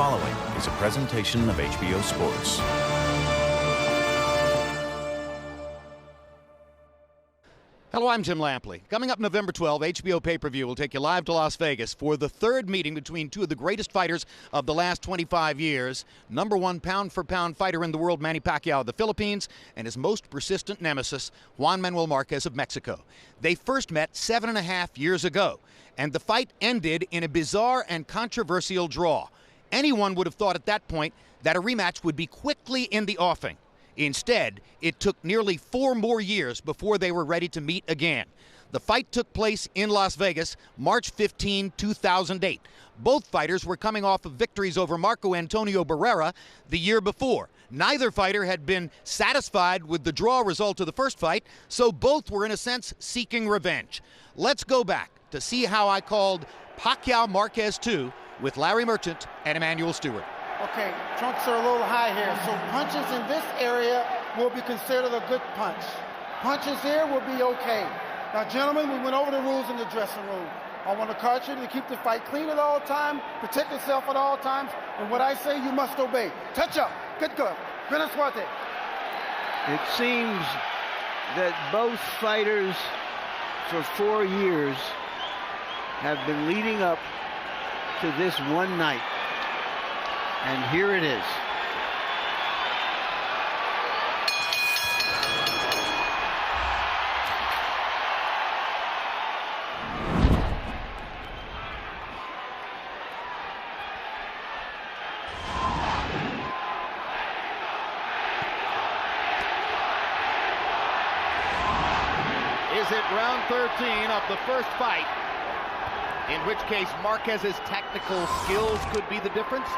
following is a presentation of HBO Sports. Hello, I'm Jim Lampley. Coming up November 12, HBO pay-per-view will take you live to Las Vegas for the third meeting between two of the greatest fighters of the last 25 years. Number one pound-for-pound fighter in the world, Manny Pacquiao of the Philippines, and his most persistent nemesis, Juan Manuel Marquez of Mexico. They first met 7.5 years ago, and the fight ended in a bizarre and controversial draw. Anyone would have thought at that point that a rematch would be quickly in the offing. Instead, it took nearly 4 more years before they were ready to meet again. The fight took place in Las Vegas, March 15, 2008. Both fighters were coming off of victories over Marco Antonio Barrera the year before. Neither fighter had been satisfied with the draw result of the first fight, so both were in a sense seeking revenge. Let's go back to see how I called Pacquiao Marquez 2 with Larry Merchant and Emmanuel Stewart. Okay, trunks are a little high here, so punches in this area will be considered a good punch. Punches here will be okay. Now, gentlemen, we went over the rules in the dressing room. I want to caution you to keep the fight clean at all times, protect yourself at all times, and what I say, you must obey. Touch up. Good. Good suerte. It seems that both fighters for 4 years have been leading up to this one night. And here it is. Is it round 13 of the first fight, in which case Marquez's technical skills could be the difference?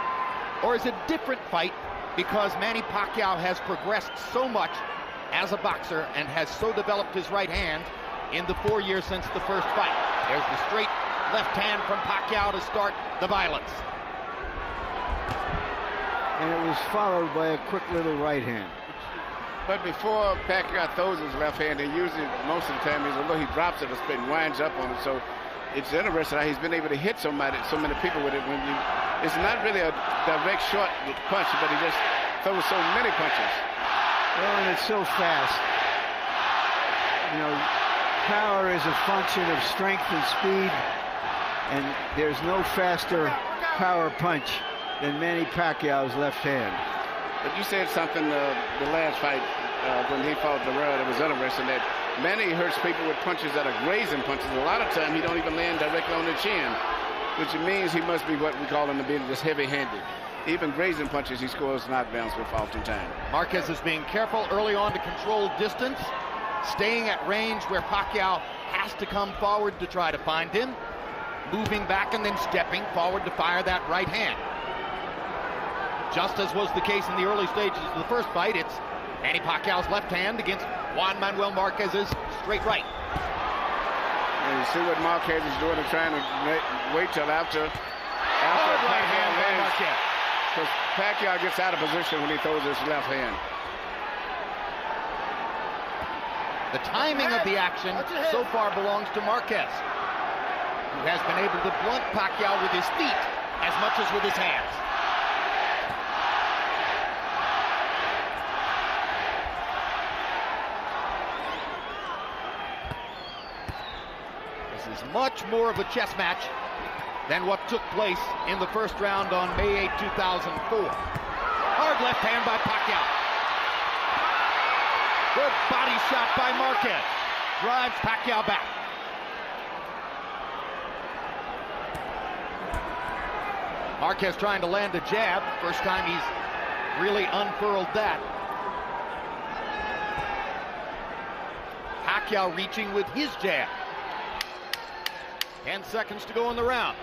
Or is it a different fight because Manny Pacquiao has progressed so much as a boxer and has so developed his right hand in the 4 years since the first fight? There's the straight left hand from Pacquiao to start the violence. And it was followed by a quick little right hand. But before Pacquiao throws his left hand, and usually most of the time although he drops it, it winds up on it. So it's interesting how he's been able to hit so many people with it. It's not really a direct short punch, but he just throws so many punches. Well, and it's so fast. You know, power is a function of strength and speed, and there's no faster power punch than Manny Pacquiao's left hand. But you said something the last fight when he fought Barrera that was interesting, that Manny hurts people with punches that are grazing punches. A lot of time he don't even land directly on the chin, which means he must be what we call him to be just heavy-handed. Even grazing punches he scores knockdowns with oftentimes. Marquez is being careful early on to control distance, staying at range where Pacquiao has to come forward to try to find him, moving back and then stepping forward to fire that right hand. Just as was the case in the early stages of the first fight, it's Manny Pacquiao's left hand against Juan Manuel Marquez's straight right. And you see what Marquez is doing, and trying to wait till after right hand by Marquez. Because Pacquiao gets out of position when he throws his left hand. The timing of the action so far belongs to Marquez, who has been able to blunt Pacquiao with his feet as much as with his hands. This is much more of a chess match than what took place in the first round on May 8, 2004. Hard left hand by Pacquiao. Good body shot by Marquez. Drives Pacquiao back. Marquez trying to land a jab. First time he's really unfurled that. Pacquiao reaching with his jab. 10 seconds to go in the round.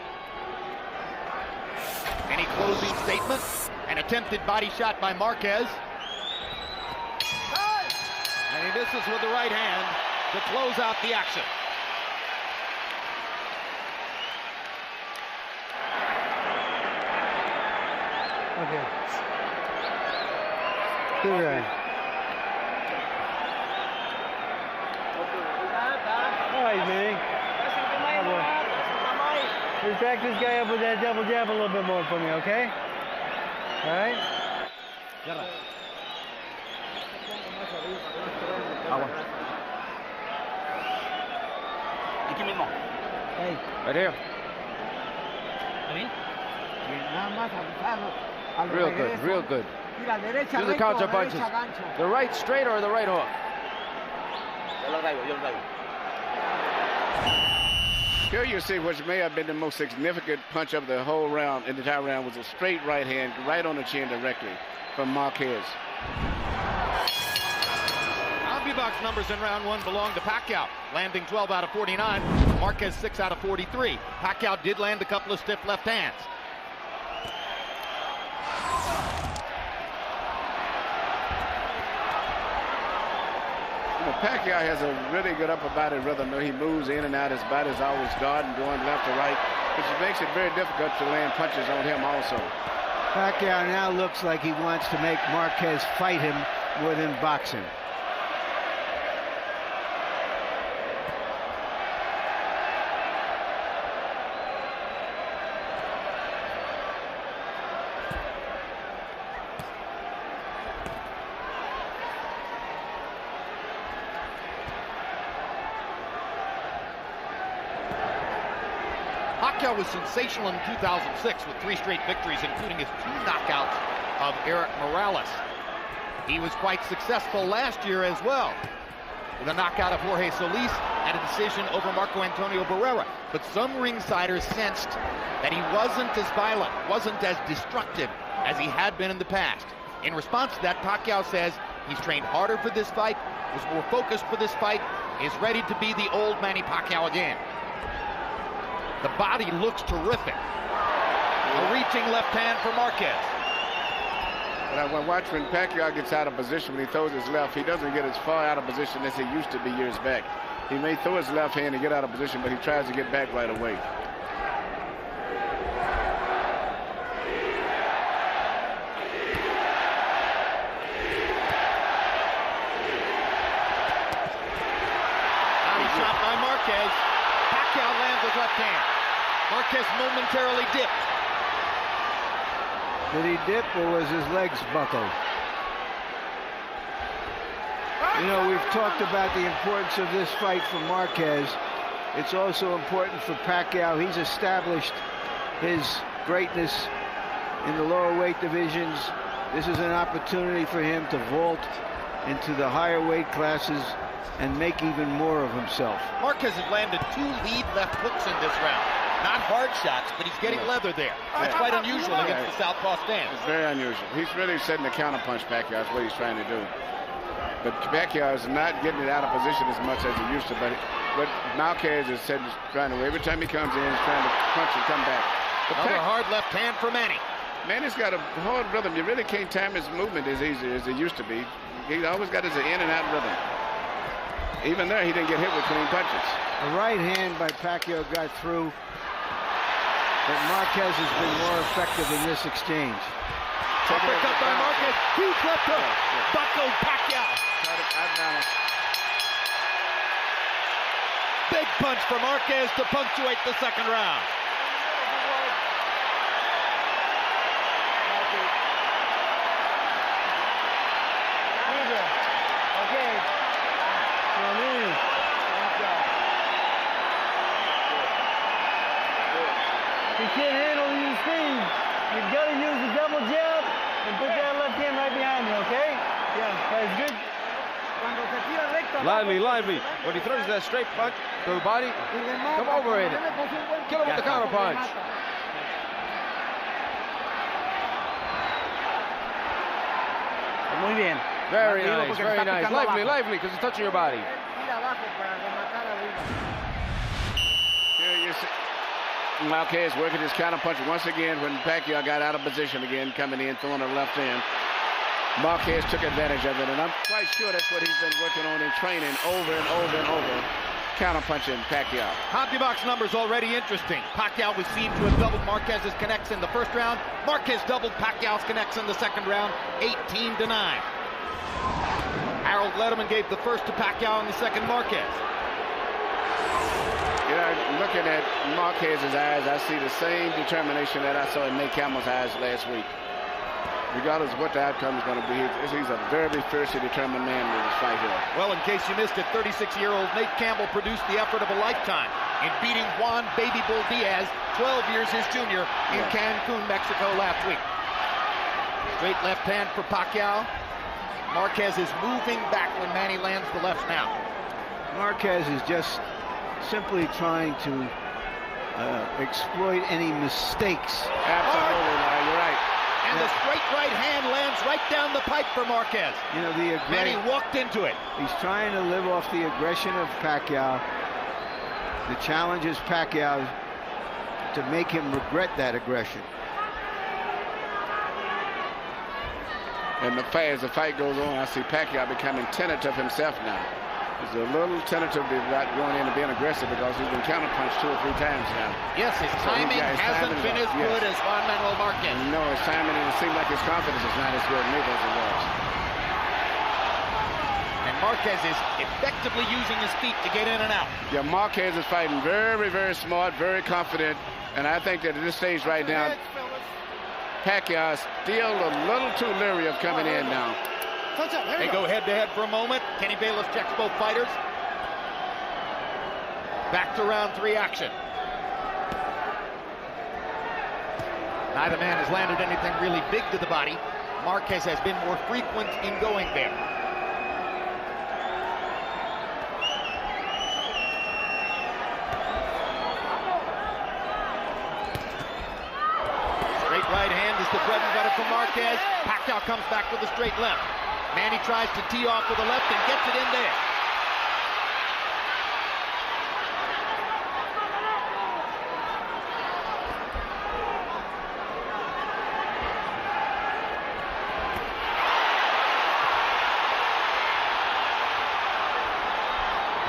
Any closing statement? An attempted body shot by Marquez. And he misses with the right hand to close out the action. Okay. Good right. All right, Manny. Just back this guy up with that double jab a little bit more for me, okay? All right. Aquí mismo. Hey. Right here. Nada más abusarlo. Al Real regreso. good, real good. Y la derecha Do the recto, counter la punches. derecha gancho. The right straight or the right hook? Yo lo traigo. Here you see what may have been the most significant punch of the whole round, in the entire round, was a straight right hand right on the chin directly from Marquez. CompuBox numbers in round one belong to Pacquiao, landing 12 out of 49. Marquez 6 out of 43. Pacquiao did land a couple of stiff left hands. Pacquiao has a really good upper body rhythm. He moves in and out. His body's always guarding, going left to right, which makes it very difficult to land punches on him also. Pacquiao now looks like he wants to make Marquez fight him more than box him. Pacquiao was sensational in 2006 with 3 straight victories, including his 2 knockouts of Eric Morales. He was quite successful last year as well, with a knockout of Jorge Solis and a decision over Marco Antonio Barrera. But some ringsiders sensed that he wasn't as violent, wasn't as destructive as he had been in the past. In response to that, Pacquiao says he's trained harder for this fight, was more focused for this fight, is ready to be the old Manny Pacquiao again. The body looks terrific. A reaching left hand for Marquez. But I watch when Pacquiao gets out of position, when he throws his left, he doesn't get as far out of position as he used to be years back. He may throw his left hand and get out of position, but he tries to get back right away. Body shot by Marquez. Pacquiao lands his left hand. Marquez momentarily dipped. Did he dip or was his legs buckled? You know, we've talked about the importance of this fight for Marquez. It's also important for Pacquiao. He's established his greatness in the lower weight divisions. This is an opportunity for him to vault into the higher weight classes and make even more of himself. Marquez has landed 2 lead left hooks in this round. Not hard shots, but he's getting leather there. That's quite unusual against the southpaw stance. It's very unusual. He's really setting the counterpunch, Pacquiao. That's what he's trying to do. But Pacquiao is not getting it out of position as much as he used to. But what Marquez is trying to do, every time he comes in, he's trying to punch and come back. Another hard left hand for Manny. Manny's got a hard rhythm. You really can't time his movement as easy as it used to be. He always got his in and out rhythm. Even there, he didn't get hit with clean punches. A right hand by Pacquiao got through, but Marquez has been more effective in this exchange. Uppercut by Marquez. Huge left hook. Buckled Pacquiao. Big punch for Marquez to punctuate the second round. You can't handle your speed. You've got to use the double jab and put that left hand right behind you, okay? Yeah, that's good. Lively. When he throws that straight punch to the body, come over in it. Kill him with the counter punch. Muy bien. Very nice, very nice. Lively, because it's touching your body. Here you see Marquez working his counterpunch once again when Pacquiao got out of position again, coming in, throwing a left hand. Marquez took advantage of it, and I'm quite sure that's what he's been working on in training over and over and over, counterpunching Pacquiao. CompuBox numbers already interesting. Pacquiao was seen to have doubled Marquez's connects in the first round. Marquez doubled Pacquiao's connects in the second round, 18-9. Harold Letterman gave the first to Pacquiao and the second Marquez. You know, looking at Marquez's eyes, I see the same determination that I saw in Nate Campbell's eyes last week. regardless of what the outcome is going to be. He's a very fiercely determined man in this fight here. Well, in case you missed it, 36-year-old Nate Campbell produced the effort of a lifetime in beating Juan Baby Bull Diaz, 12 years his junior, in Cancun, Mexico last week. Straight left hand for Pacquiao. Marquez is moving back when Manny lands the left now. Marquez is just simply trying to exploit any mistakes. Absolutely, Larry, you're right. And the straight right hand lands right down the pipe for Marquez. You know, Manny walked into it. He's trying to live off the aggression of Pacquiao. The challenge is Pacquiao to make him regret that aggression. And as the fight goes on, I see Pacquiao becoming tentative himself now. He's a little tentative about going in and being aggressive because he's been counterpunched 2 or 3 times now. Yes, his timing hasn't been as good as Juan Manuel Marquez. No, his timing, and it seems like his confidence is not as good neither as it was. And Marquez is effectively using his feet to get in and out. Yeah, Marquez is fighting very smart, very confident. And I think that at this stage right now, Pacquiao is still a little too leery of coming in now. They go head-to-head for a moment. Kenny Bayless checks both fighters. Back to round 3 action. Neither man has landed anything really big to the body. Marquez has been more frequent in going there. Straight right hand is the bread and butter for Marquez. Pacquiao comes back with a straight left. Manny tries to tee off with a left and gets it in there.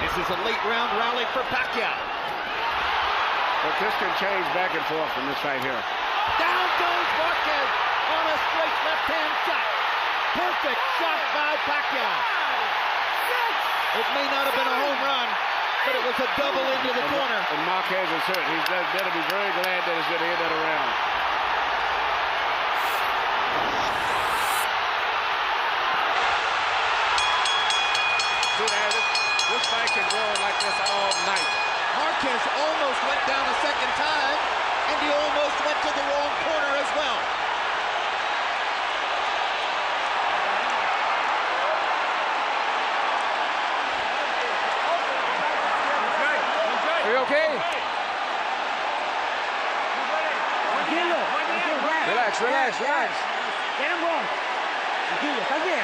This is a late round rally for Pacquiao. But this can change back and forth from this fight here. Down goes Marquez on a straight left-hand shot. Perfect shot by Pacquiao. It may not have been a home run, but it was a double into the corner. And Marquez is hurt. He's better be very glad that he's going to end that around. This fight can go on like this all night. Marquez almost went down a second time, and he almost went to the wrong corner as well. Are you okay? Relax. Get him wrong.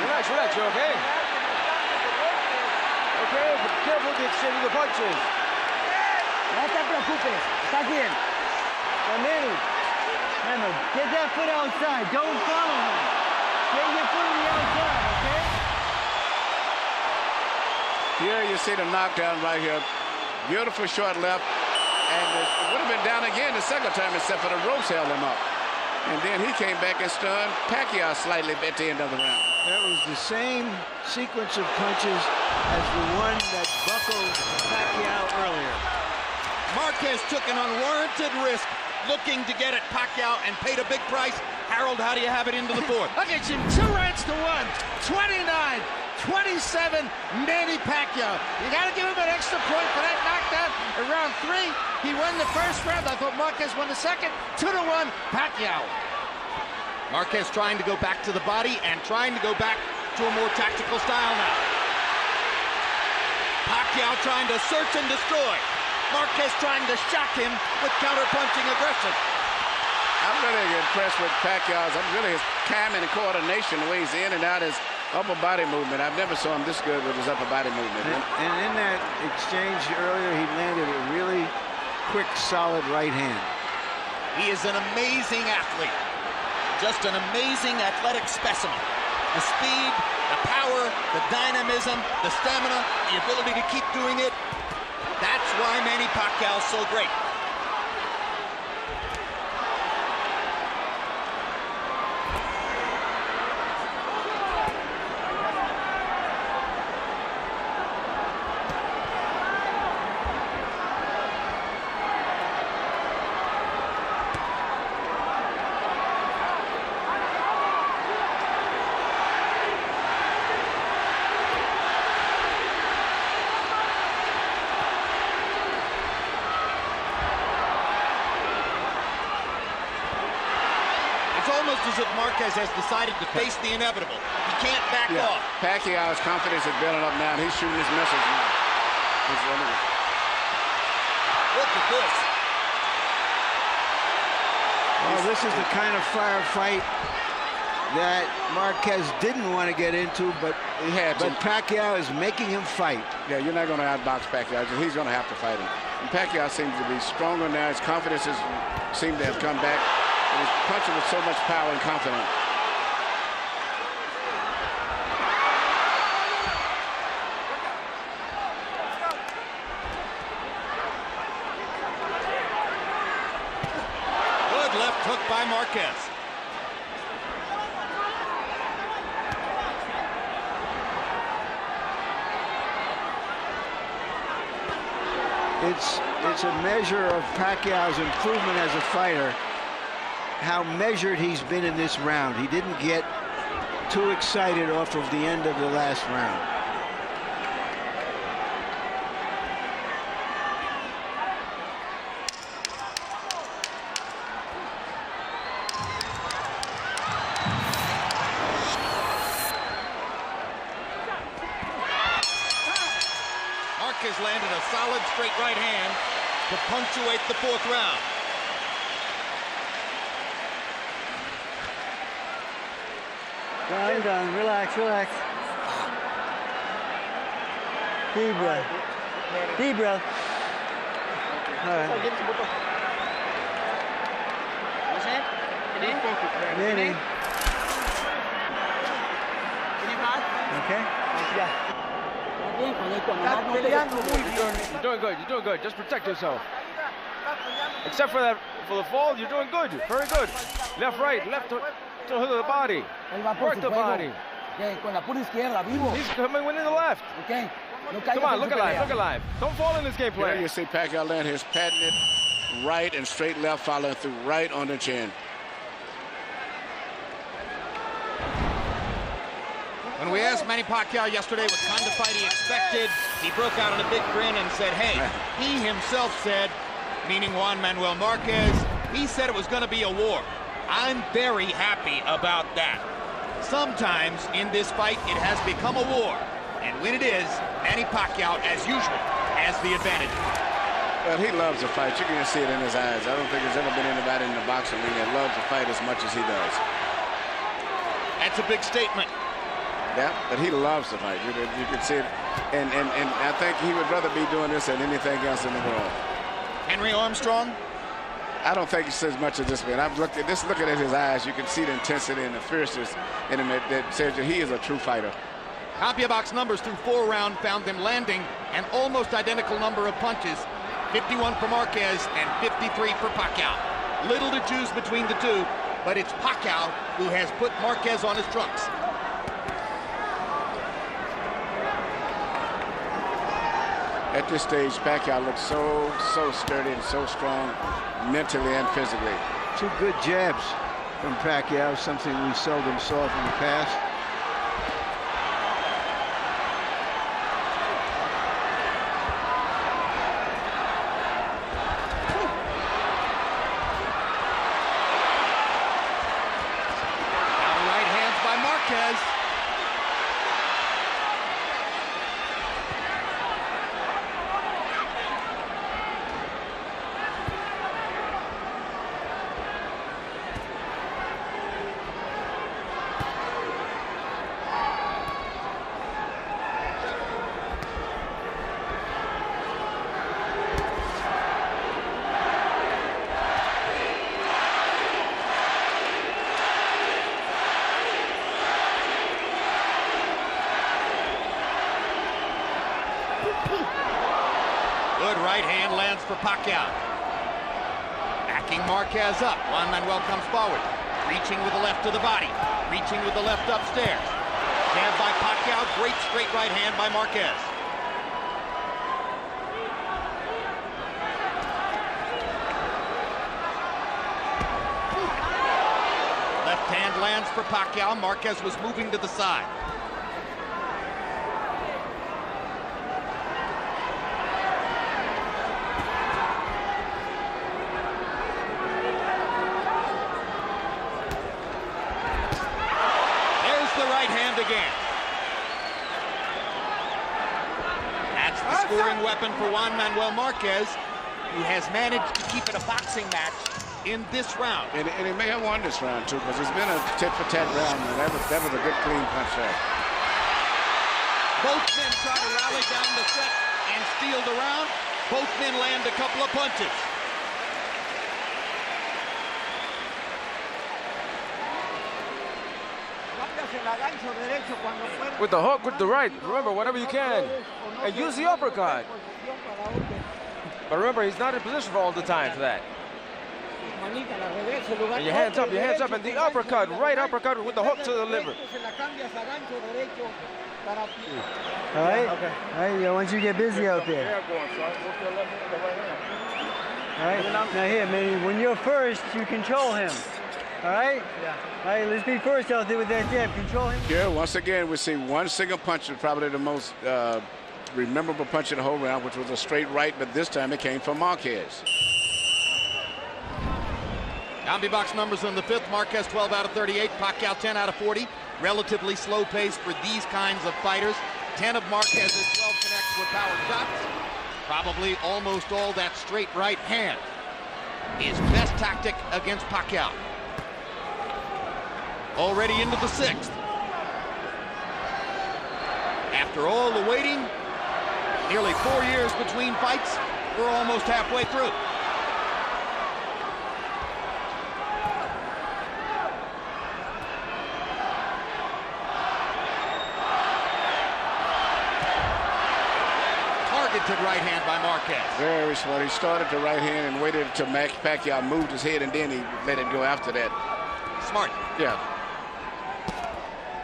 Relax, you okay? Okay, but careful with the exchange of the punches. No te preocupes. Está bien. Manny, remember, get that foot outside. Don't follow him. Get your foot on the outside, okay? Here you see the knockdown right here. Beautiful short left. And it would have been down again the second time except for the ropes held him up. And then he came back and stunned Pacquiao slightly at the end of the round. That was the same sequence of punches as the one that buckled Pacquiao earlier. Marquez took an unwarranted risk looking to get at Pacquiao and paid a big price. Harold, how do you have it into the 4th? Look at you, 2 rounds to 1. 29-27, Manny Pacquiao. You got to give him an extra point for that knockdown in round 3. He won the first round. I thought Marquez won the second. 2-1, Pacquiao. Marquez trying to go back to the body and trying to go back to a more tactical style now. Pacquiao trying to search and destroy. Marquez trying to shock him with counter-punching aggression. I'm really impressed with Pacquiao's. I'm really his timing and coordination, the way he's in and out his upper body movement. I've never saw him this good with his upper body movement. And in that exchange earlier, he landed a really quick, solid right hand. He is an amazing athlete. Just an amazing athletic specimen. The speed, the power, the dynamism, the stamina, the ability to keep doing it. That's why Manny Pacquiao is so great. almost as if Marquez has decided to face the inevitable. He can't back off. Pacquiao's confidence is building up now, and he's shooting his missiles now. Look at this. Well, this is the kind of firefight that Marquez didn't want to get into, but Pacquiao is making him fight. Yeah, you're not going to outbox Pacquiao. He's going to have to fight him. And Pacquiao seems to be stronger now. His confidence seems to have come back. And he's punching with so much power and confidence. Good left hook by Marquez. It's a measure of Pacquiao's improvement as a fighter, how measured he's been in this round. He didn't get too excited off of the end of the last round. Marquez landed a solid straight right hand to punctuate the 4th round. I'm done. Relax, relax. Deep breath. Deep breath. All right. Manny. Okay? Yeah. You're doing good. You're doing good. Just protect yourself. Except for that, for the fall, you're doing good. Very good. Left, right, left to the body. Work the body. He's coming within the left. Come on, look alive, look alive. Don't fall in this game plan. Here you see Pacquiao land his patented right and straight left, following through right on the chin. When we asked Manny Pacquiao yesterday what kind of fight he expected, he broke out in a big grin and said, hey, he himself said, meaning Juan Manuel Marquez, he said it was going to be a war. I'm very happy about that. Sometimes in this fight, it has become a war. And when it is, Manny Pacquiao, as usual, has the advantage. Well, he loves to fight. You can see it in his eyes. I don't think there's ever been anybody in the boxing ring that loves to fight as much as he does. That's a big statement. Yeah, but he loves to fight. You can see it. And I think he would rather be doing this than anything else in the world. Henry Armstrong? I don't think he says much of this man. I've looked at this, looking at his eyes, you can see the intensity and the fierceness in him that says that he is a true fighter. CompuBox numbers through 4 rounds found them landing an almost identical number of punches, 51 for Marquez and 53 for Pacquiao. Little to choose between the two, but it's Pacquiao who has put Marquez on his trunks. At this stage, Pacquiao looks so sturdy and so strong mentally and physically. 2 good jabs from Pacquiao, something we seldom saw from the past. Now right hands by Marquez. Good right hand lands for Pacquiao. Backing Marquez up. Juan Manuel comes forward. Reaching with the left to the body. Reaching with the left upstairs. Jab by Pacquiao. Great straight right hand by Marquez. Left hand lands for Pacquiao. Marquez was moving to the side. weapon for Juan Manuel Marquez, who has managed to keep it a boxing match in this round. And he may have won this round, too, because it's been a tit-for-tat round, and that was a good, clean punch there. Both men try to rally down the set and steal the round. Both men land a couple of punches. With the hook, with the right. Remember, whatever you can. And use the uppercut. But remember, he's not in position for all the time for that. And your hands up, and the uppercut, right uppercut with the hook to the liver. All right? Okay. All right, I want you to get busy out there. All right, now here, Manny, when you're first, you control him. All right? Yeah. All right, let's be first out there with that jab. Control him. Here, once again, we see one single punch is probably the most memorable punch in the whole round, which was a straight right, but this time it came from Marquez. Combi box numbers in the fifth. Marquez 12 out of 38. Pacquiao 10 out of 40. Relatively slow pace for these kinds of fighters. 10 of Marquez's 12 connects with power shots. Probably almost all that straight right hand. His best tactic against Pacquiao. Already into the sixth. After all the waiting, nearly 4 years between fights, we're almost halfway through. Targeted right hand by Marquez. Very smart. He started the right hand and waited until Pacquiao moved his head, and then he let it go after that. Smart. Yeah.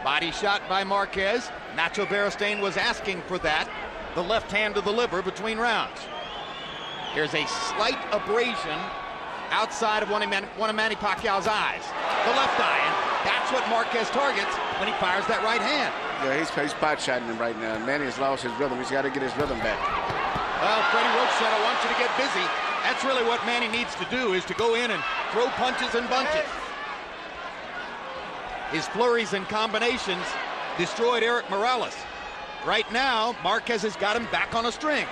Body shot by Marquez. Nacho Beristain was asking for that. The left hand to the liver between rounds. There's a slight abrasion outside of one of Manny Pacquiao's eyes. The left eye, and that's what Marquez targets when he fires that right hand. Yeah, he's pot shotting him right now. Manny has lost his rhythm. He's got to get his rhythm back. Well, Freddie Roach said, I want you to get busy. That's really what Manny needs to do, is to go in and throw punches and bunches. His flurries and combinations destroyed Eric Morales. Right now, Marquez has got him back on a string.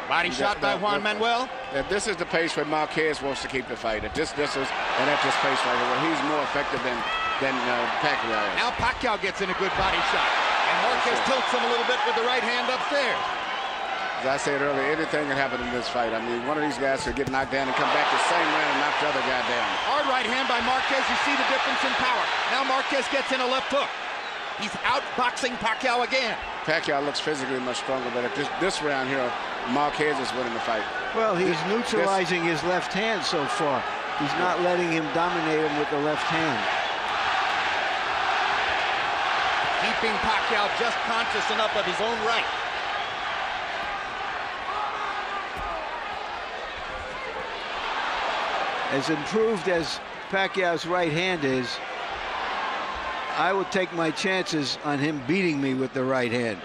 Body shot by Juan Manuel. If this is the pace where Marquez wants to keep the fight, at this distance and at this pace right here, where he's more effective than Pacquiao is. Now Pacquiao gets in a good body shot, and Marquez tilts him a little bit with the right hand upstairs. As I said earlier, anything can happen in this fight. I mean, one of these guys could get knocked down and come back the same round and knock the other guy down. Hard right hand by Marquez. You see the difference in power. Now Marquez gets in a left hook. He's outboxing Pacquiao again. Pacquiao looks physically much stronger, but at this round here, Marquez is winning the fight. Well, he's neutralizing his left hand so far. He's not letting him dominate him with the left hand. Keeping Pacquiao just conscious enough of his own right. As improved as Pacquiao's right hand is, I would take my chances on him beating me with the right hand.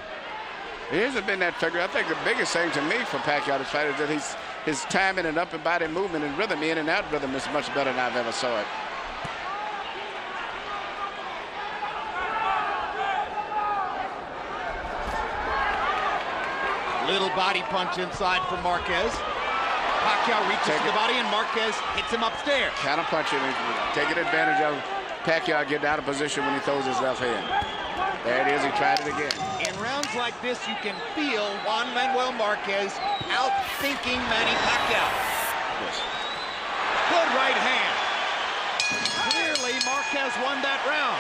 It hasn't been that figure. I think the biggest thing to me for Pacquiao this fight is that his timing and upper body movement and rhythm, in and out rhythm, is much better than I've ever saw it. Little body punch inside from Marquez. Pacquiao reaches to the body, and Marquez hits him upstairs. Counter punching, taking advantage of Pacquiao getting out of position when he throws his left hand. There it is, he tried it again. In rounds like this, you can feel Juan Manuel Marquez outthinking Manny Pacquiao. Yes. Good right hand. Clearly, Marquez won that round.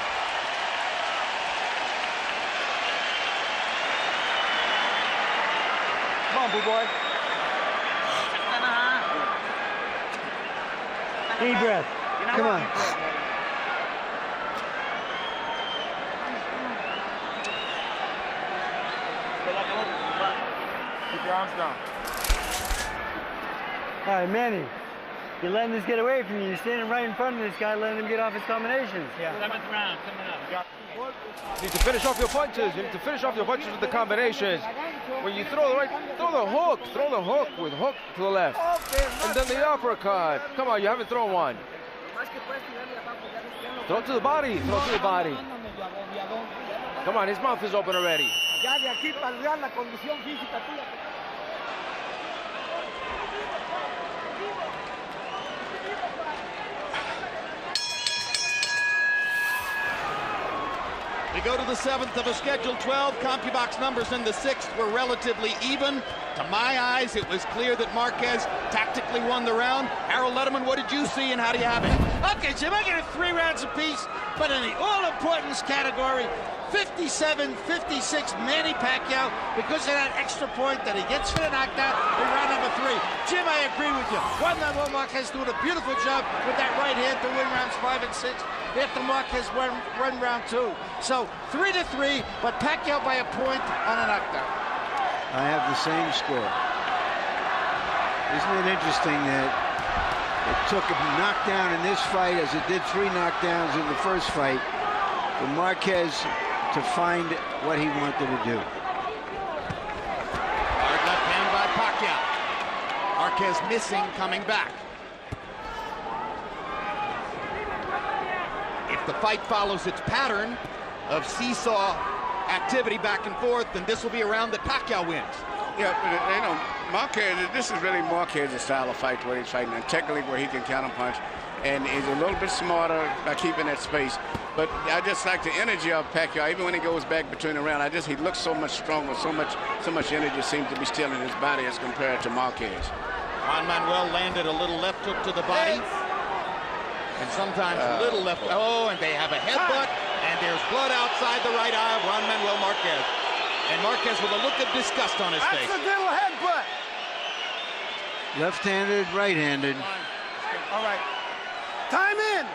Come on, boo boy. Deep breath. Come on. Keep your arms down. All right, Manny. You're letting this get away from you. You're standing right in front of this guy, letting him get off his combinations. Yeah. 7th round coming up. You need to finish off your punches. You need to finish off your punches with the combinations. When you throw the right, throw the hook with hook to the left. And then the uppercut. Come on, you haven't thrown one. Throw to the body. Throw to the body. Come on, his mouth is open already. We go to the 7th of a scheduled 12. CompuBox numbers in the 6th were relatively even. To my eyes, it was clear that Marquez tactically won the round. Harold Letterman, what did you see and how do you have it? Okay, Jim, I get it 3 rounds apiece, but in the all-importance category, 57-56 Manny Pacquiao, because of that extra point that he gets for the knockdown in round number 3. Jim, I agree with you. Juan Manuel Marquez doing a beautiful job with that right hand to win rounds 5 and 6. After Marquez won round 2. So 3-3, but Pacquiao by a point on a knockdown. I have the same score. Isn't it interesting that it took a knockdown in this fight as it did 3 knockdowns in the first fight for Marquez to find what he wanted to do. Hard left hand by Pacquiao. Marquez missing, coming back. If the fight follows its pattern of seesaw activity back and forth, then this will be a round that Pacquiao wins. Yeah, but, you know, Marquez, this is really Marquez's style of fight where he's fighting, and technically where he can counterpunch, and he's a little bit smarter by keeping that space. But I just like the energy of Pacquiao. Even when he goes back between the round, he looks so much stronger, so much energy seems to be still in his body as compared to Marquez. Juan Manuel landed a little left hook to the body. And sometimes a little left. Oh, and they have a headbutt, and there's blood outside the right eye of Juan Manuel Marquez. And Marquez with a look of disgust on his face. Accidental headbutt. Left-handed, right-handed. All right. Time in.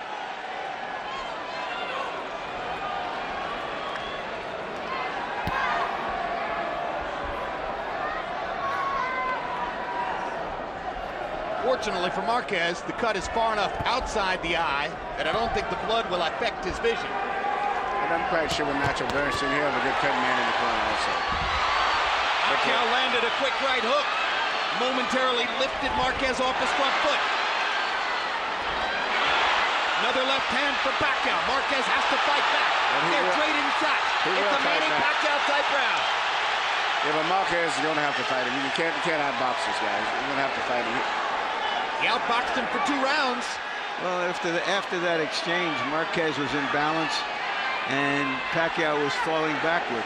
Fortunately for Marquez, the cut is far enough outside the eye that I don't think the blood will affect his vision. And I'm quite sure with Nacho Bernstein here, have a good cut man in the corner also. Pacquiao landed a quick right hook, momentarily lifted Marquez off his front foot. Another left hand for Pacquiao. Marquez has to fight back. They're trading shots. It's a Manny Pacquiao type round. Yeah, but Marquez is going to have to fight him. You can't outbox this guy. You're going to have to fight him. He outboxed him for 2 rounds. Well, after that exchange, Marquez was in balance, and Pacquiao was falling backward.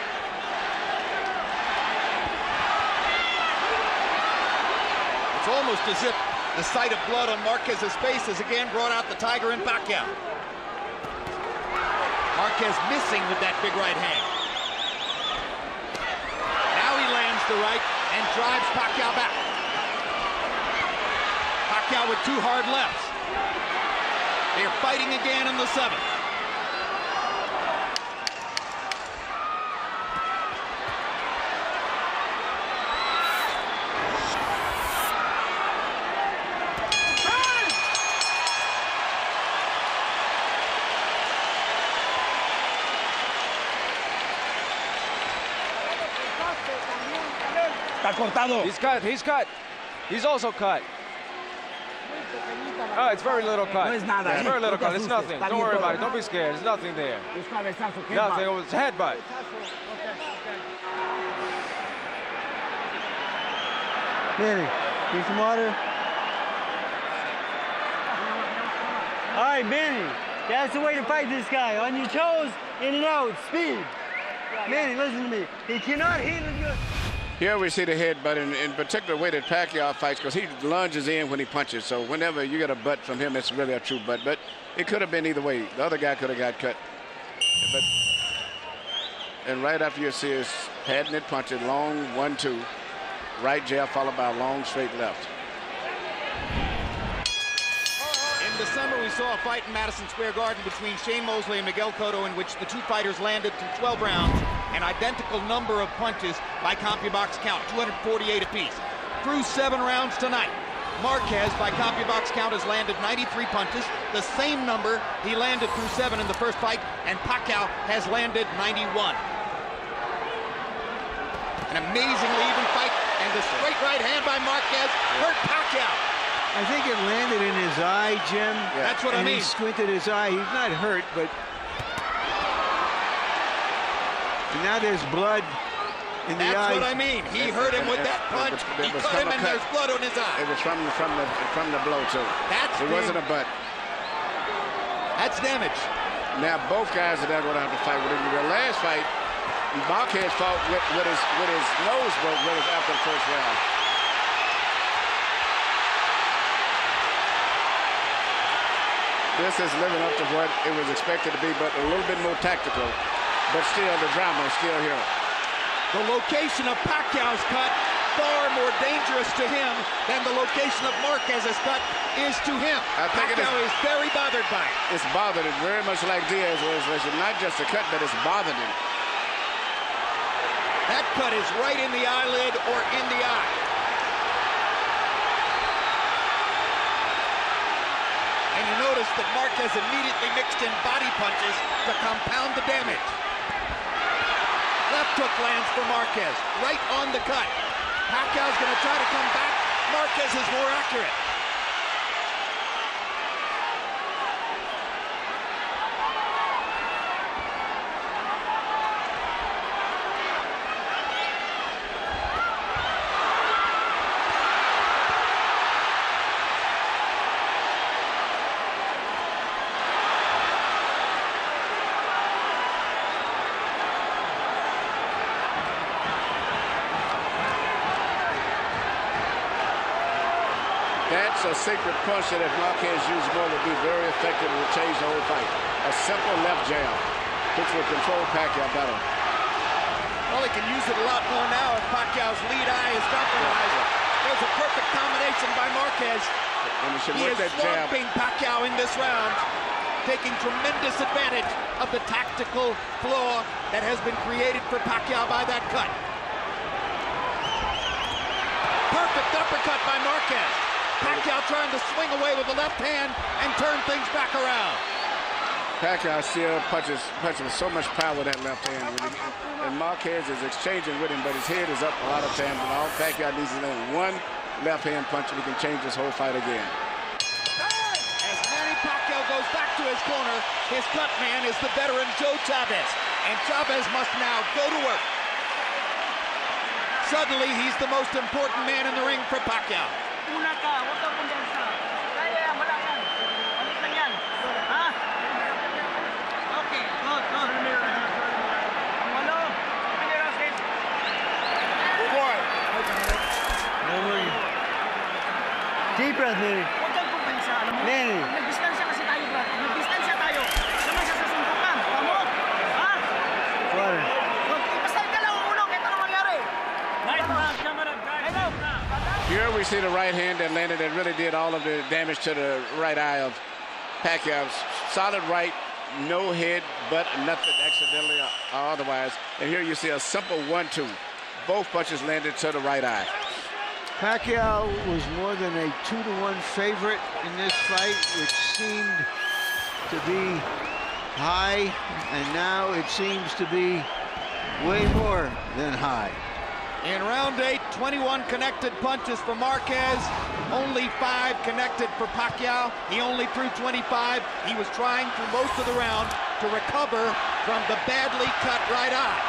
It's almost as if the sight of blood on Marquez's face has again brought out the tiger in Pacquiao. Marquez missing with that big right hand. Now he lands the right and drives Pacquiao back. Pacquiao with 2 hard lefts. They're fighting again in the 7th. Está cortado. He's cut. He's cut. He's also cut. Oh, it's very little cut. No es nada, It's very little cut. It's nothing. Está Don't bien worry todo. about it. Don't be scared. There's nothing there. Es cabezazo. Nothing. It was a headbutt. Manny, need some water? All right, Manny, that's the way to fight this guy. On your toes, in and out, speed. Manny, listen to me. He cannot handle you. Here we see the headbutt, in particular way that Pacquiao fights, because he lunges in when he punches. So whenever you get a butt from him, it's really a true butt. But it could have been either way. The other guy could have got cut. And right after you see his patented punches, long 1-2, right jab followed by a long straight left. In December, we saw a fight in Madison Square Garden between Shane Mosley and Miguel Cotto, in which the 2 fighters landed through 12 rounds, an identical number of punches by CompuBox count, 248 apiece. Through 7 rounds tonight, Marquez, by CompuBox count, has landed 93 punches, the same number he landed through 7 in the first fight, and Pacquiao has landed 91. An amazingly even fight, and the straight right hand by Marquez hurt Pacquiao. I think it landed in his eye, Jim. Yeah. That's what I mean. He squinted his eye. He's not hurt, but now there's blood in the eye. That's what I mean. He hurt him with that punch. He cut him, and there's blood on his eye. It was from the blow too. It wasn't a butt. That's damage. Now both guys are now going to have to fight with him. The last fight, Marquez fought with his nose broke after the first round. This is living up to what it was expected to be, but a little bit more tactical. But still, the drama is still here. The location of Pacquiao's cut far more dangerous to him than the location of Marquez's cut is to him. Pacquiao is very bothered by it. It's bothered him very much like Diaz was. It's not just a cut, but it's bothered him. That cut is right in the eyelid or in the eye. And you notice that Marquez immediately mixed in body punches to compound the damage. Left hook lands for Marquez, right on the cut. Pacquiao's going to try to come back. Marquez is more accurate. That's a secret punch that if Marquez used more would be very effective and would change the whole fight. A simple left jab, which will control Pacquiao better. Well, he can use it a lot more now if Pacquiao's lead eye is compromised. There's a perfect combination by Marquez. And he is swamping Pacquiao in this round, taking tremendous advantage of the tactical flaw that has been created for Pacquiao by that cut. Perfect uppercut by Marquez. Pacquiao trying to swing away with the left hand and turn things back around. Pacquiao still punches with so much power with that left hand. And Marquez is exchanging with him, but his head is up a lot of times. And all Pacquiao needs is one left hand punch, and he can change this whole fight again. As Manny Pacquiao goes back to his corner, his cut man is the veteran Joe Chavez. And Chavez must now go to work. Suddenly, he's the most important man in the ring for Pacquiao. Una ka, huwag kang kumpiyansa. Kaya yan, wala yan. Balik lang yan. Ha? Okay, good. Ano? Pinirasin. Duane. Deep breath, Manny. Huwag kang kumpiyansa. Alam mo? Manny. Nagdistansya kasi tayo, bro. Nagdistansya tayo. Naman siya sa suntukan. Tama? Ha? Water. Basta ka lang ulo. Kahit anong mangyari. Here we see the right hand that landed that really did all of the damage to the right eye of Pacquiao. Solid right, no head, but nothing accidentally or otherwise. And here you see a simple 1-2. Both punches landed to the right eye. Pacquiao was more than a 2-to-1 favorite in this fight, which seemed to be high, and now it seems to be way more than high. In round 8, 21 connected punches for Marquez, only 5 connected for Pacquiao. He only threw 25. He was trying through most of the round to recover from the badly cut right eye.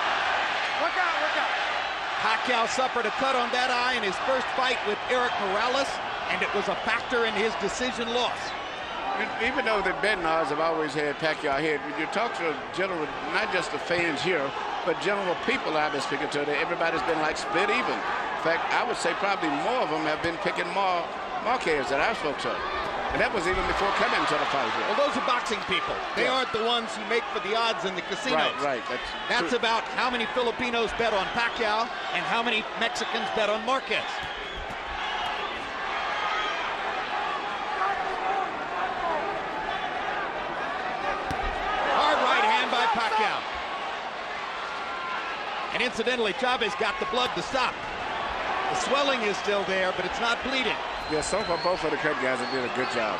Work out. Pacquiao suffered a cut on that eye in his first fight with Eric Morales, and it was a factor in his decision loss. Even though the betting odds have always had Pacquiao ahead, when you talk to general, not just the fans here, but general people I've been speaking to, everybody's been like split even. In fact, I would say probably more of them have been picking Marquez that I spoke to. And that was even before coming to the fight here. Well, those are boxing people. They aren't the ones who make for the odds in the casinos. Right. That's about how many Filipinos bet on Pacquiao and how many Mexicans bet on Marquez. Hard right hand by Pacquiao. And incidentally, Chavez got the blood to stop. The swelling is still there, but it's not bleeding. Yeah, so far both of the cut guys have did a good job.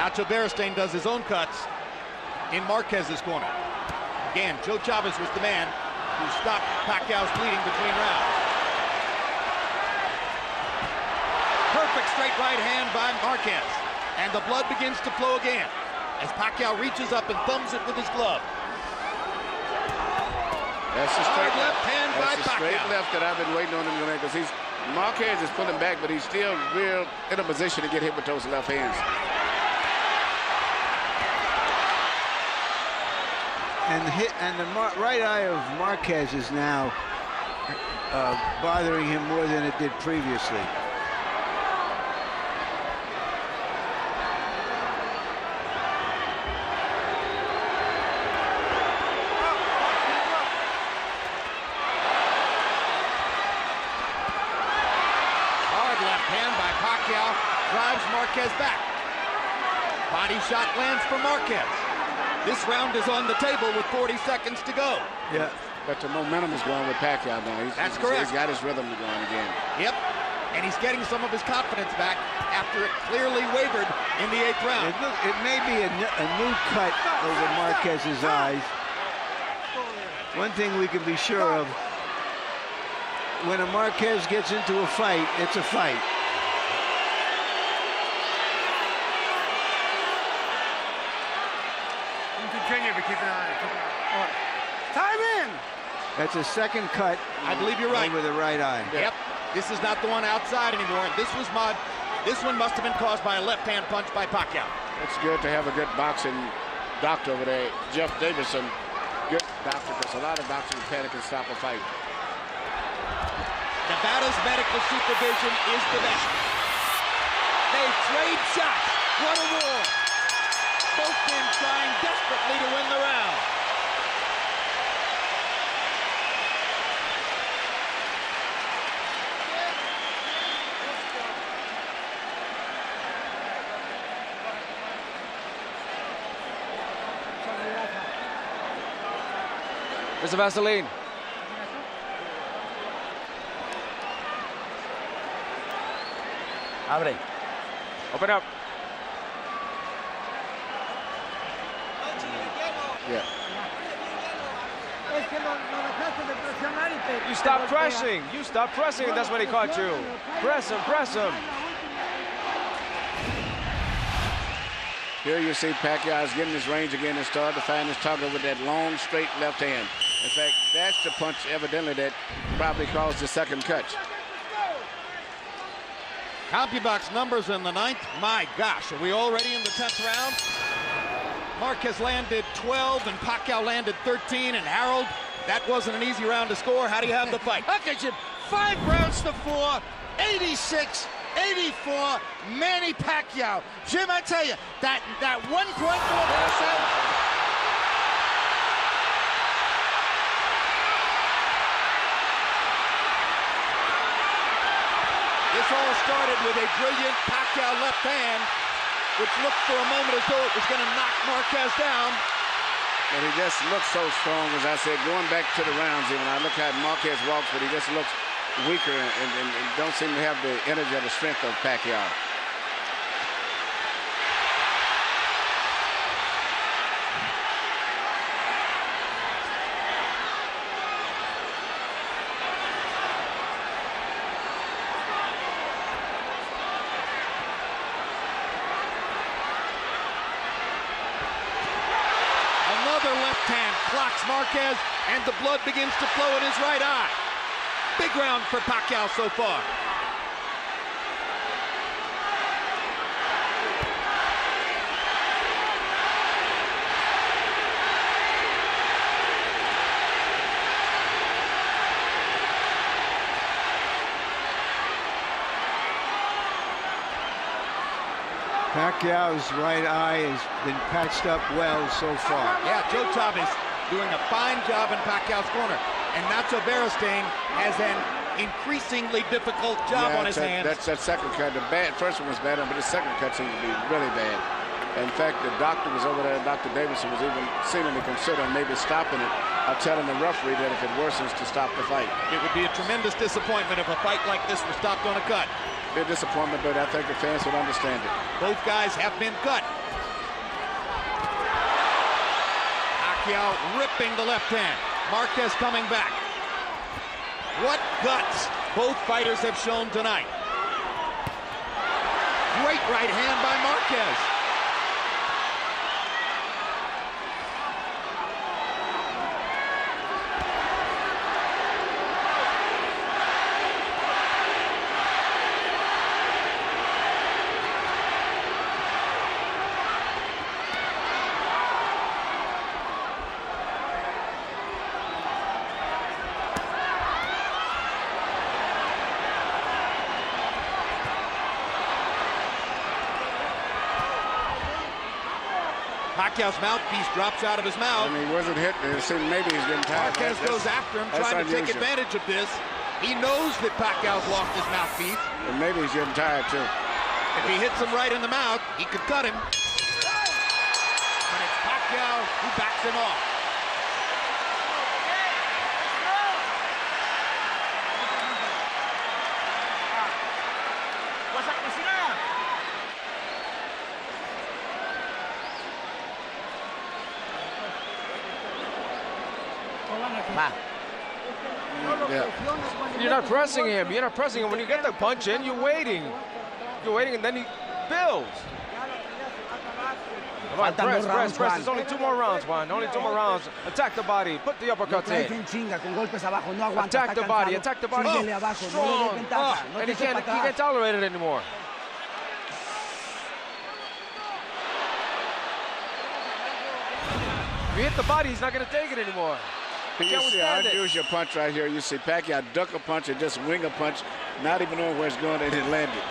Nacho Beristain does his own cuts in Marquez's corner. Again, Joe Chavez was the man who stopped Pacquiao's bleeding between rounds. quick straight right hand by Marquez. And the blood begins to flow again as Pacquiao reaches up and thumbs it with his glove. That's the straight left hand by Pacquiao. Straight left that I've been waiting on him to make, because Marquez is pulling back, but he's still real in a position to get hit with those left hands. And the right eye of Marquez is now bothering him more than it did previously. Drives Marquez back. Body shot lands for Marquez. This round is on the table with 40 seconds to go. Yeah. But the momentum is going with Pacquiao now. That's correct. He's got his rhythm going again. Yep. And he's getting some of his confidence back after it clearly wavered in the 8th round. It may be a new cut over Marquez's eyes. One thing we can be sure of, when a Marquez gets into a fight, it's a fight. Continue, but keep an eye on it. Time in! That's a second cut. I believe you're right. Over the right eye. Yep. This is not the one outside anymore. This one must have been caused by a left-hand punch by Pacquiao. It's good to have a good boxing doctor over there, Jeff Davison. Good doctor, because a lot of doctors in panic and stop a fight. Nevada's medical supervision is the best. They trade shots. What a war. Both men trying desperately to win the round. Mr. Vaseline. Abre. Open up. Yeah. You stop pressing. You stop pressing, and that's when he caught you. Press him, press him. Here you see Pacquiao is getting his range again and starting to find his target with that long, straight left hand. In fact, that's the punch, evidently, that probably caused the second cut. CompuBox numbers in the 9th. My gosh, are we already in the 10th round? Marquez landed 12 and Pacquiao landed 13. And Harold, that wasn't an easy round to score. How do you have the fight? Okay, Jim. 5 rounds to 4, 86, 84, Manny Pacquiao. Jim, I tell you, that 1.4%. This all started with a brilliant Pacquiao left hand, which looked for a moment as though it was going to knock Marquez down. And he just looks so strong, as I said, going back to the rounds even. I look how Marquez walks, but he just looks weaker and don't seem to have the energy or the strength of Pacquiao. Clocks Marquez, and the blood begins to flow in his right eye. Big round for Pacquiao so far. Pacquiao's right eye has been patched up well so far. Yeah, Joe Chavez doing a fine job in Pacquiao's corner. And Nacho Beristain has an increasingly difficult job on his hands. That's that second cut. The first one was bad, but the second cut seemed to be really bad. In fact, the doctor was over there, Dr. Davidson was even seemingly considering maybe stopping it, or telling the referee that if it worsens to stop the fight. It would be a tremendous disappointment if a fight like this was stopped on a cut. Big disappointment, but I think the fans would understand it. Both guys have been cut. Pacquiao ripping the left hand. Marquez coming back. What guts both fighters have shown tonight. Great right hand by Marquez. Pacquiao's mouthpiece drops out of his mouth. And he wasn't hit. It seemed maybe he's getting tired. Marquez goes after him, trying to take advantage of this. He knows that Pacquiao's lost his mouthpiece. And maybe he's getting tired, too. If he hits him right in the mouth, he could cut him. But it's Pacquiao who backs him off. Wasak na sila. Yeah. You're not pressing him. You're not pressing him. When you get the punch in, you're waiting. You're waiting, and then he builds. Come on, press. There's only 2 more rounds, Juan. Only 2 more rounds. Attack the body. Put the uppercuts in. Attack the body. Attack the body. Strong. And he can't tolerate it anymore. If you hit the body, he's not going to take it anymore. You see an unusual punch right here. You see Pacquiao duck a punch and just wing a punch, not even knowing where it's going, and it landed.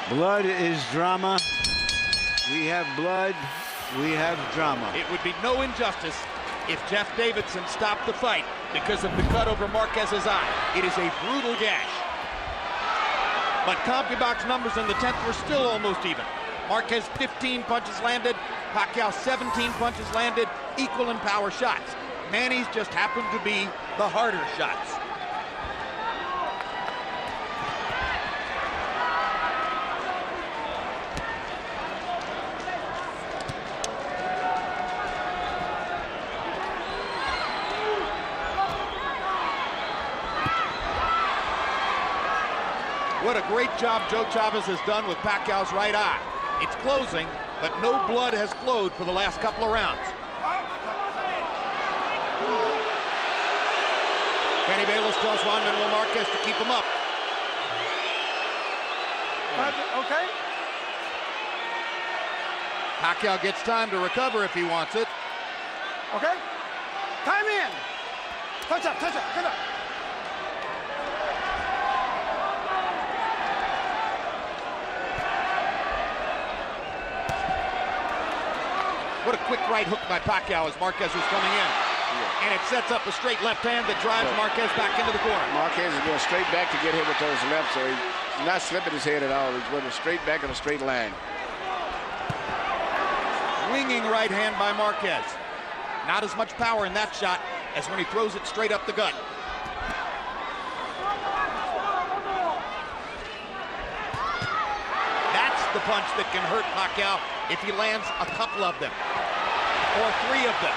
Blood is drama. We have blood. We have drama. It would be no injustice if Jeff Davidson stopped the fight because of the cut over Marquez's eye. It is a brutal gash. But CompuBox numbers in the 10th were still almost even. Marquez 15 punches landed, Pacquiao 17 punches landed, equal in power shots. Manny's just happened to be the harder shots. What a great job Joe Chavez has done with Pacquiao's right eye. It's closing, but no blood has flowed for the last couple of rounds. Manny Bayless tells Juan Manuel Marquez to keep him up. Okay. Pacquiao gets time to recover if he wants it. Okay. Time in. Touch up, touch up, touch up. What a quick right hook by Pacquiao as Marquez was coming in. Yeah. And it sets up a straight left hand that drives Marquez back into the corner. Marquez is going straight back to get hit with those lefts, so he's not slipping his head at all. He's going straight back in a straight line. Winging right hand by Marquez. Not as much power in that shot as when he throws it straight up the gut. That's the punch that can hurt Pacquiao if he lands a couple of them, or 3 of them.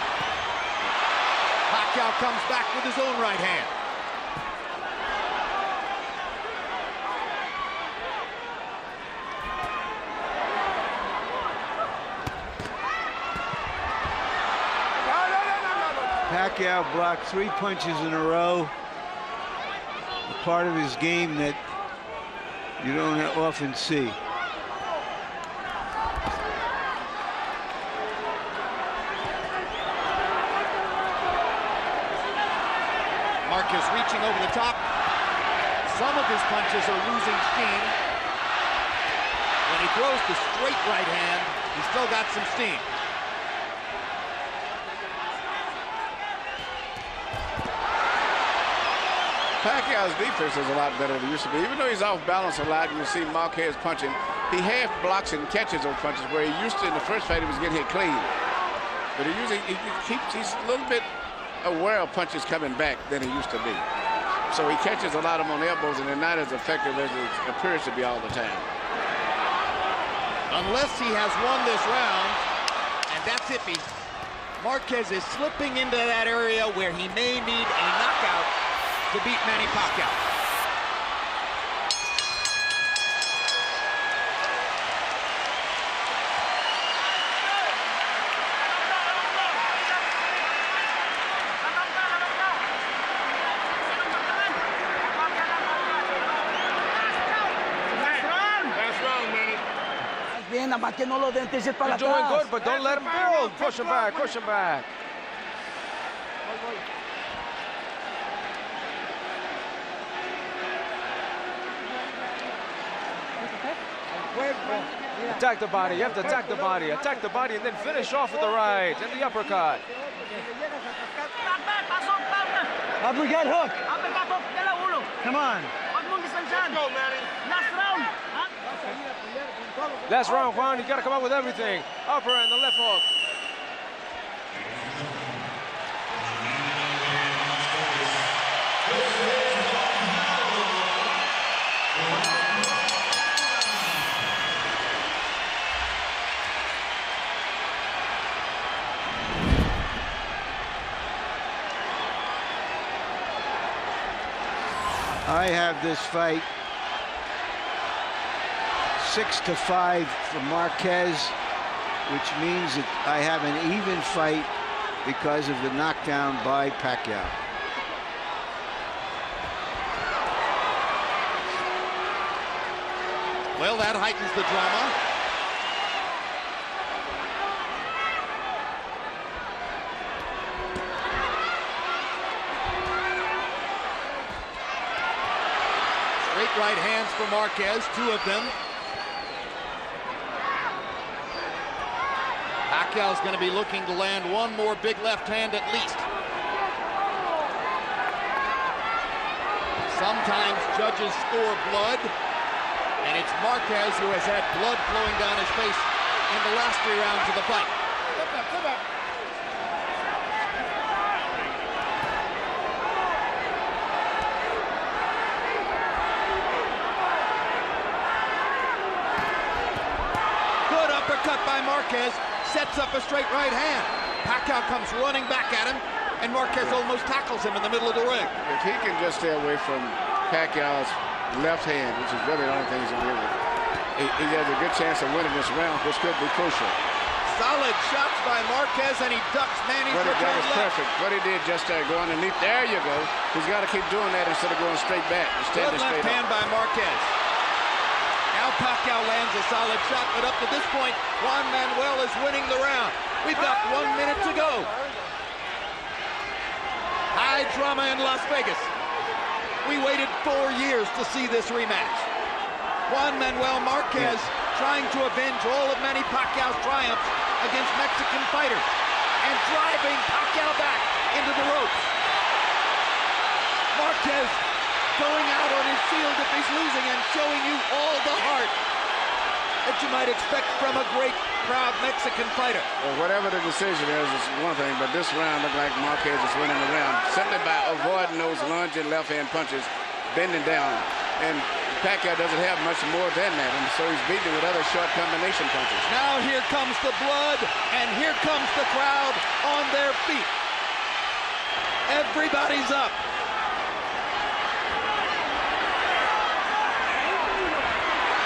Pacquiao comes back with his own right hand. Pacquiao blocked 3 punches in a row. A part of his game that you don't often see. Marquez reaching over the top. Some of his punches are losing steam. When he throws the straight right hand, he's still got some steam. Pacquiao's defense is a lot better than it used to be. Even though he's off balance a lot, you see Marquez punching. He half blocks and catches those punches where he used to in the first fight he was getting hit clean. But he's a little bit aware of punches coming back than he used to be. So he catches a lot of them on elbows and they're not as effective as it appears to be all the time. Unless he has won this round, and that's iffy, Marquez is slipping into that area where he may need a knockout to beat Manny Pacquiao. más que no lo den para You're doing good, but don't let him build. Push him back, push him back. Attack the body, you have to attack the body, and then finish off with the right and the uppercut. Uppercut hook. Come on. Last round, Juan, you gotta come up with everything. Upper and the left hook. I have this fight 6-5 for Marquez, which means that I have an even fight because of the knockdown by Pacquiao. Well, that heightens the drama. Straight right hands for Marquez, 2 of them. Pacquiao's going to be looking to land one more big left hand at least. Sometimes judges score blood, and it's Marquez who has had blood flowing down his face in the last 3 rounds of the fight. Good uppercut by Marquez, sets up a straight right hand. Pacquiao comes running back at him, and Marquez almost tackles him in the middle of the ring. If he can just stay away from Pacquiao's left hand, which is really the only thing he's going to do, he has a good chance of winning this round, which could be crucial. Solid shots by Marquez, and he ducks Manny's That return was left. perfect. What he did just there, go underneath. There you go. He's got to keep doing that instead of going straight back. Good left hand by Marquez. Now Pacquiao lands a solid shot, but up to this point, Juan Manuel is winning the round. We've got 1 minute to go. High drama in Las Vegas. We waited 4 years to see this rematch. Juan Manuel Marquez trying to avenge all of Manny Pacquiao's triumphs against Mexican fighters and driving Pacquiao back into the ropes. Marquez going out on his field if he's losing and showing you all the heart that you might expect from a great, proud Mexican fighter. Well, whatever the decision is one thing, but this round looked like Marquez is winning the round simply by avoiding those lunging left-hand punches, bending down. And Pacquiao doesn't have much more than that, and so he's beaten with other short combination punches. Now here comes the blood, and here comes the crowd on their feet. Everybody's up.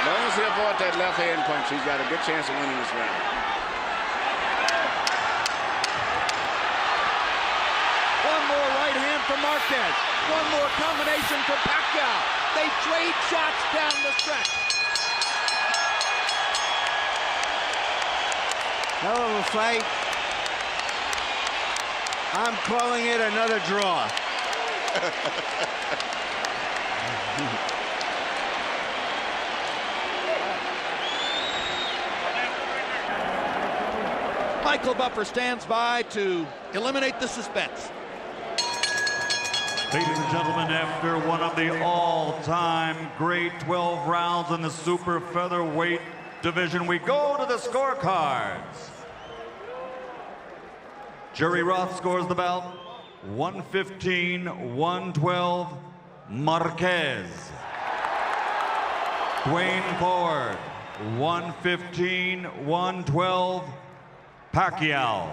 As long as he avoids that left-hand punch, he's got a good chance of winning this round. One more right hand for Marquez. One more combination for Pacquiao. They trade shots down the stretch. Hell of a fight. I'm calling it another draw. Michael Buffer stands by to eliminate the suspense. Ladies and gentlemen, after one of the all-time great 12 rounds in the super featherweight division, we go to the scorecards. Jerry Roth scores the bout 115-112 Marquez. Duane forward 115-112 Pacquiao.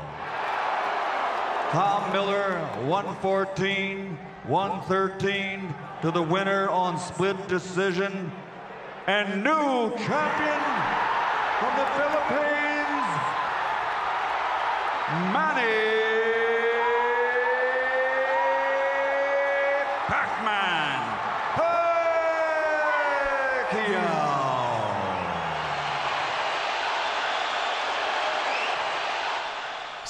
Tom Miller 114-113 to the winner on split decision, and new champion from the Philippines, Manny Pacquiao.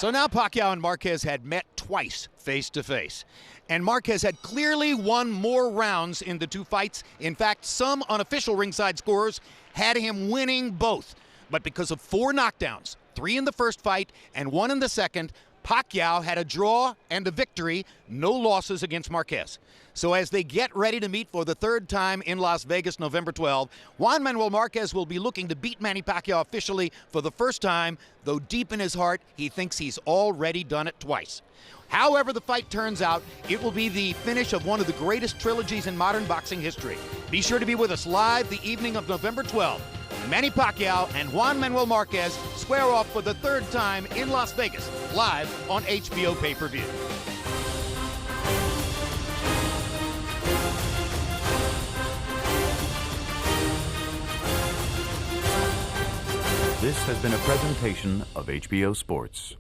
So now Pacquiao and Marquez had met twice face-to-face. And Marquez had clearly won more rounds in the two fights. In fact, some unofficial ringside scorers had him winning both. But because of 4 knockdowns, 3 in the first fight and 1 in the second, Pacquiao had a draw and a victory, no losses against Marquez. So as they get ready to meet for the 3rd time in Las Vegas, November 12, Juan Manuel Marquez will be looking to beat Manny Pacquiao officially for the first time, though deep in his heart, he thinks he's already done it twice. However the fight turns out, it will be the finish of one of the greatest trilogies in modern boxing history. Be sure to be with us live the evening of November 12th. Manny Pacquiao and Juan Manuel Marquez square off for the 3rd time in Las Vegas, live on HBO pay-per-view. This has been a presentation of HBO Sports.